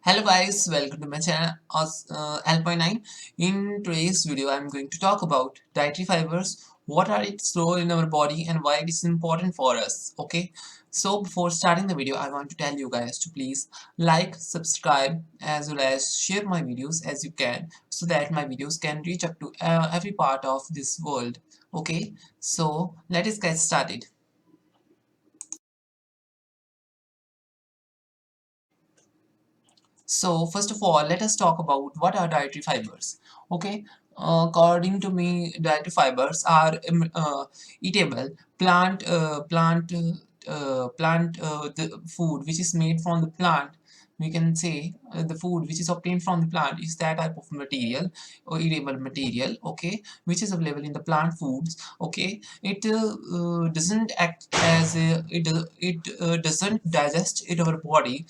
Hello guys, welcome to my channel L.9. In today's video, I'm going to talk about dietary fibers, what are its role in our body and why it is important for us. Okay, so before starting the video, I want to tell you guys to please like, subscribe as well as share my videos as you can so that my videos can reach up to every part of this world. Okay, so let us get started. So first of all, let us talk about what are dietary fibers. Okay, according to me, dietary fibers are eatable the food which is made from the plant. We can say the food which is obtained from the plant is that type of material or eatable material. Okay, which is available in the plant foods. Okay, it doesn't act as it doesn't digest in our body.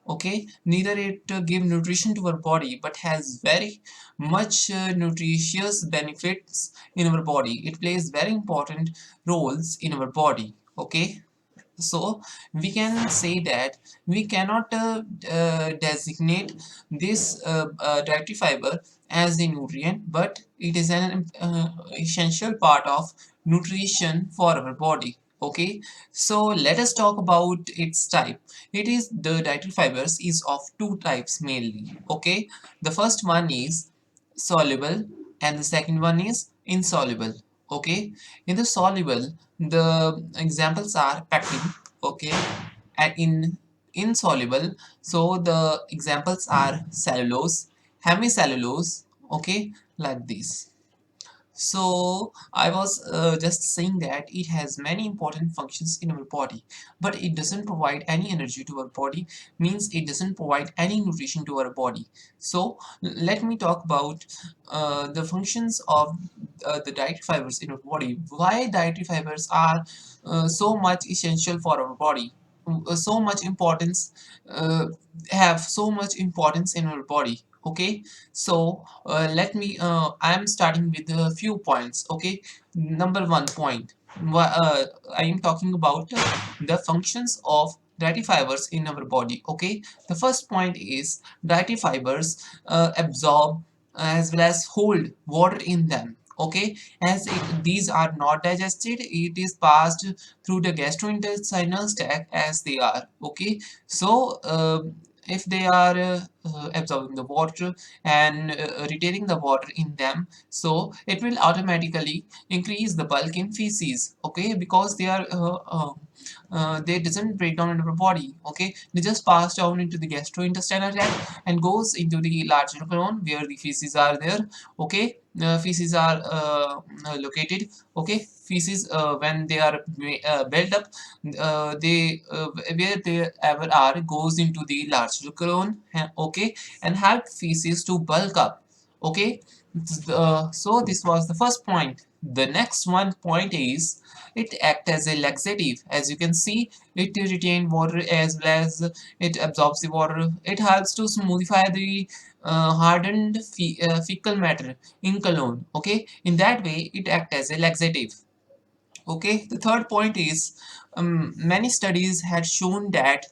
Okay, neither it give nutrition to our body but has very much nutritious benefits in our body. It plays very important roles in our body. Okay, so we can say that we cannot designate this dietary fiber as a nutrient, but it is an essential part of nutrition for our body. Okay, so let us talk about its type. It is the dietary fibers is of two types mainly. Okay, the first one is soluble and the second one is insoluble. Okay, in the soluble, the examples are pectin. Okay, and in insoluble, so the examples are cellulose, hemicellulose. Okay, like this. So I was just saying that it has many important functions in our body, but it doesn't provide any energy to our body, means it doesn't provide any nutrition to our body. So let me talk about the functions of the dietary fibers in our body. Why dietary fibers are so much essential for our body, so much importance, uh, have so much importance in our body. Okay, so let me I am starting with a few points. Okay, number one point, I am talking about the functions of dietary fibers in our body. Okay, the first point is dietary fibers absorb as well as hold water in them. Okay, these are not digested, it is passed through the gastrointestinal tract as they are. Okay, so if they are absorbing the water and retaining the water in them, so it will automatically increase the bulk in feces. Okay, because they doesn't break down in our body. Okay, they just pass down into the gastrointestinal tract and goes into the larger colon where the feces are there. Okay, feces are located. Okay, feces when they are built up, they where they ever are goes into the larger colon. Okay, and help feces to bulk up. Okay, so this was the first point. The next one point is it act as a laxative. As you can see, it retain water as well as it absorbs the water. It helps to smoothify the hardened fecal matter in colon. Okay, in that way it act as a laxative. Okay, the third point is many studies had shown that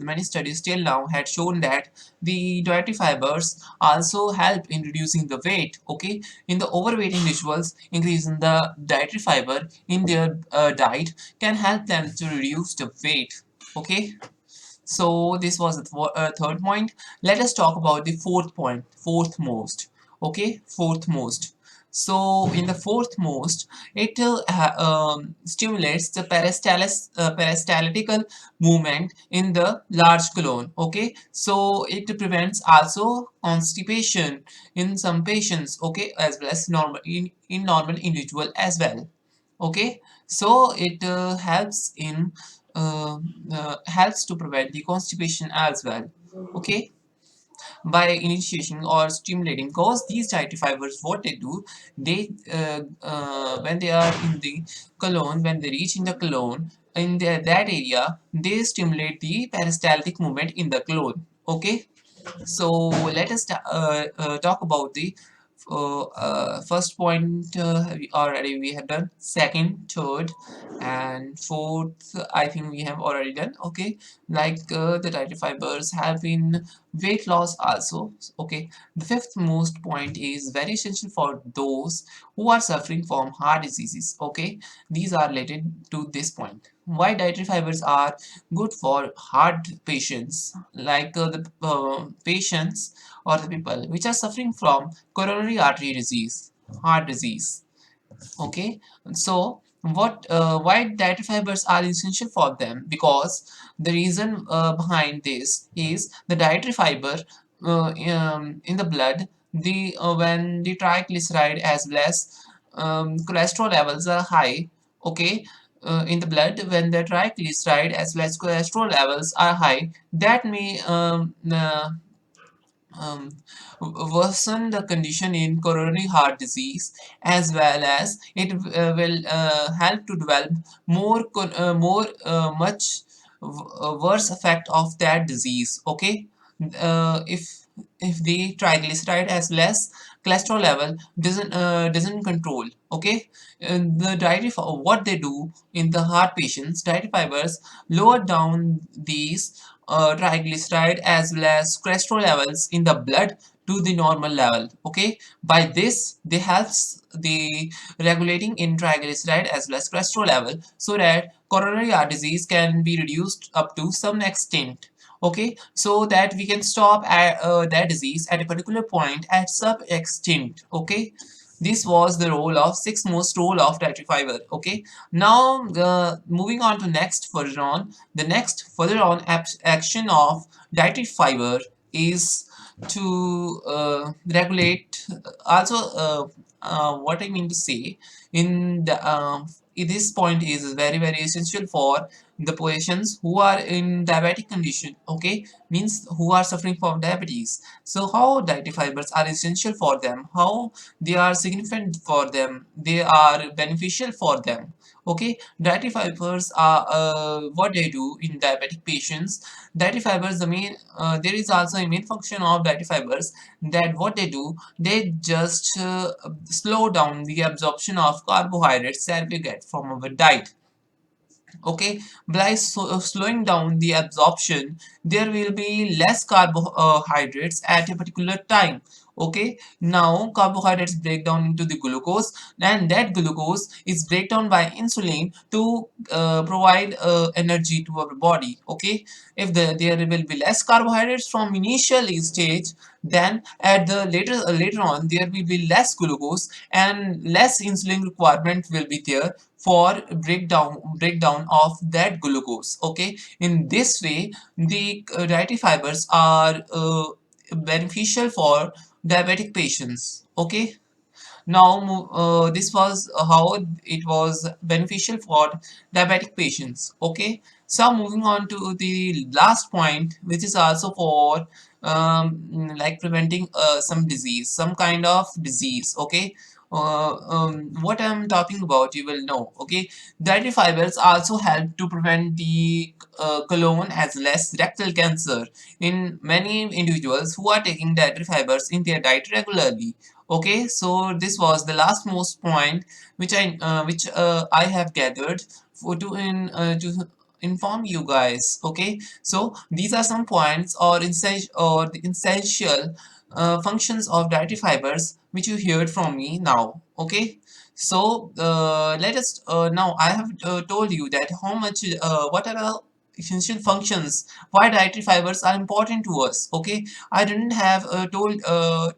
many studies till now had shown that the dietary fibers also help in reducing the weight. Okay, in the overweight individuals, increasing the dietary fiber in their diet can help them to reduce the weight. Okay, so this was the third point. Let us talk about the fourth point, fourth most. Okay, fourth most. So in the fourth most, it stimulates the peristaltical movement in the large colon. Okay, so it prevents also constipation in some patients. Okay, as well as in normal individual as well. Okay, so it helps to prevent the constipation as well. Okay, by initiating or stimulating, because these dietary fibers, what they do, they when they are in the colon, when they reach in the colon, in that area, they stimulate the peristaltic movement in the colon. Okay, so let us talk about the first point already we have done, second, third, and fourth I think we have already done. Okay, like the dietary fibers help in weight loss also. Okay, the fifth most point is very essential for those who are suffering from heart diseases. Okay, these are related to this point. Why dietary fibers are good for heart patients, like the patients or the people which are suffering from coronary artery disease, heart disease. Okay, so what why dietary fibers are essential for them? Because the reason behind this is the dietary fiber in the blood, the when the triglyceride as well as cholesterol levels are high. Okay, in the blood, when the triglyceride as well as cholesterol levels are high, that may um, worsen the condition in coronary heart disease, as well as it will help to develop more much worse effect of that disease. Okay, if the triglyceride has less cholesterol level doesn't control. Okay, the what they do in the heart patients, dietary fibers lower down these triglyceride as well as cholesterol levels in the blood to the normal level. Okay, by this they helps the regulating in triglyceride as well as cholesterol level, so that coronary heart disease can be reduced up to some extent. Okay, so that we can stop that disease at a particular point at some extent. Okay, this was the role of sixth most role of dietary fiber. Okay, now moving on to next further on, the next further on action of dietary fiber is to regulate also what I mean to say in the this point is very essential for the patients who are in diabetic condition. Okay, means who are suffering from diabetes. So how dietary fibers are essential for them, how they are significant for them, they are beneficial for them. Okay, dietary fibers are what they do in diabetic patients. Dietary fibers, the main there is also a main function of dietary fibers, that what they do, they just slow down the absorption of carbohydrates that we get from our diet. Okay, by slowing down the absorption, there will be less carbohydrates at a particular time. Okay, now carbohydrates break down into the glucose, and that glucose is break down by insulin to provide energy to our body. Okay, if there will be less carbohydrates from initial stage, then at the later on there will be less glucose and less insulin requirement will be there for breakdown of that glucose. Okay, in this way the dietary fibers are beneficial for diabetic patients. Okay, now this was how it was beneficial for diabetic patients. Okay, so moving on to the last point, which is also for like preventing some disease, some kind of disease. Okay, what I'm talking about you will know. Okay, dietary fibers also help to prevent the colon as well as rectal cancer in many individuals who are taking dietary fibers in their diet regularly. Okay, so this was the last most point which I have gathered for to inform you guys. Okay, so these are some points or the essential functions of dietary fibers which you heard from me now. Okay, so let us now I have told you that how much what are the essential functions, why dietary fibers are important to us. Okay, I didn't have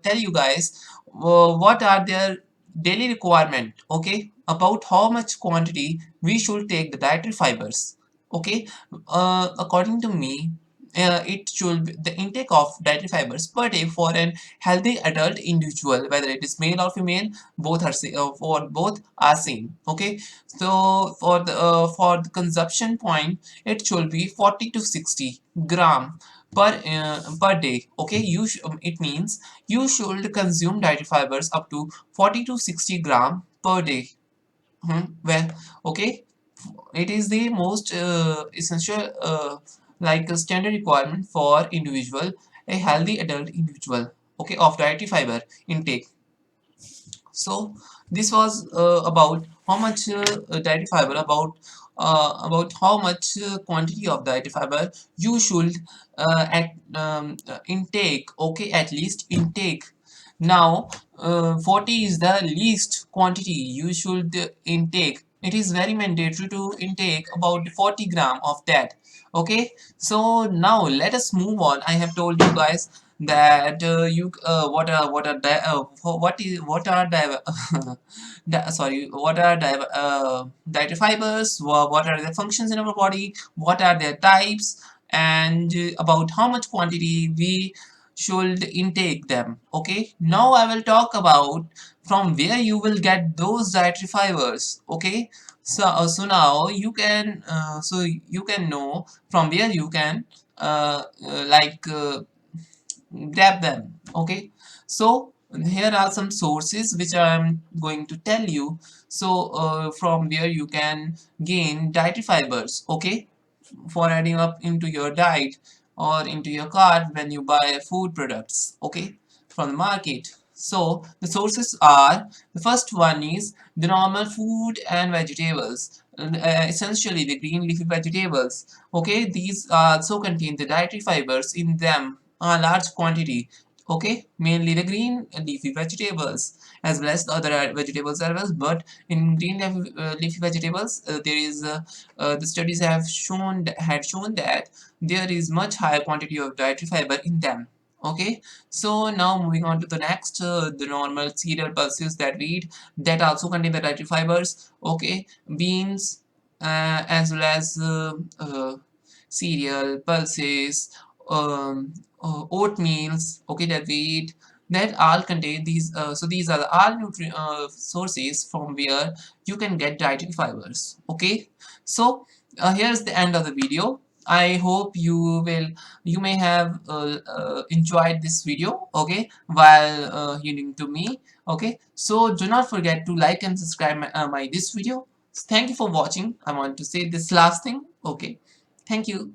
tell you guys what are their daily requirement. Okay, about how much quantity we should take the dietary fibers. Okay, according to me, it should be the intake of dietary fibers per day for an healthy adult individual, whether it is male or female, both are for both are same. Okay, so for the consumption point, it should be 40 to 60 gram per day. Okay, it means you should consume dietary fibers up to 40 to 60 gram per day. Well, okay, it is the most essential like a standard requirement for individual, a healthy adult individual. Okay, of dietary fiber intake. So this was about how much dietary fiber, about how much quantity of dietary fiber you should intake. Okay, at least intake. Now 40 is the least quantity you should intake. It is very mandatory to intake about 40 gram of that. Okay, so now let us move on. I have told you guys that you what are sorry, what are dietary fibers, what are their functions in our body, what are their types, and about how much quantity we should intake them. Okay, now I will talk about from where you will get those dietary fibers. Okay, so now you can know from where you can grab them. Okay, so here are some sources which I'm going to tell you. So from where you can gain dietary fibers. Okay, for adding up into your diet or into your cart when you buy food products, okay, from the market. So the sources are, the first one is the normal food and vegetables, essentially the green leafy vegetables. Okay, these also contain the dietary fibers in them, a large quantity. Okay, mainly the green leafy vegetables as well as the other vegetables as well. But in green leafy vegetables, the studies have shown that there is much higher quantity of dietary fiber in them. Okay, so now moving on to the next, the normal cereal pulses that we eat, that also contain the dietary fibers. Okay, beans, as well as cereal pulses, oatmeals, okay, that we eat, that all contain these. So these are the all sources from where you can get dietary fibers. Okay, so here's the end of the video. I hope you may have enjoyed this video, okay, while hearing to me. Okay, so do not forget to like and subscribe my this video. Thank you for watching. I want to say this last thing. Okay, thank you.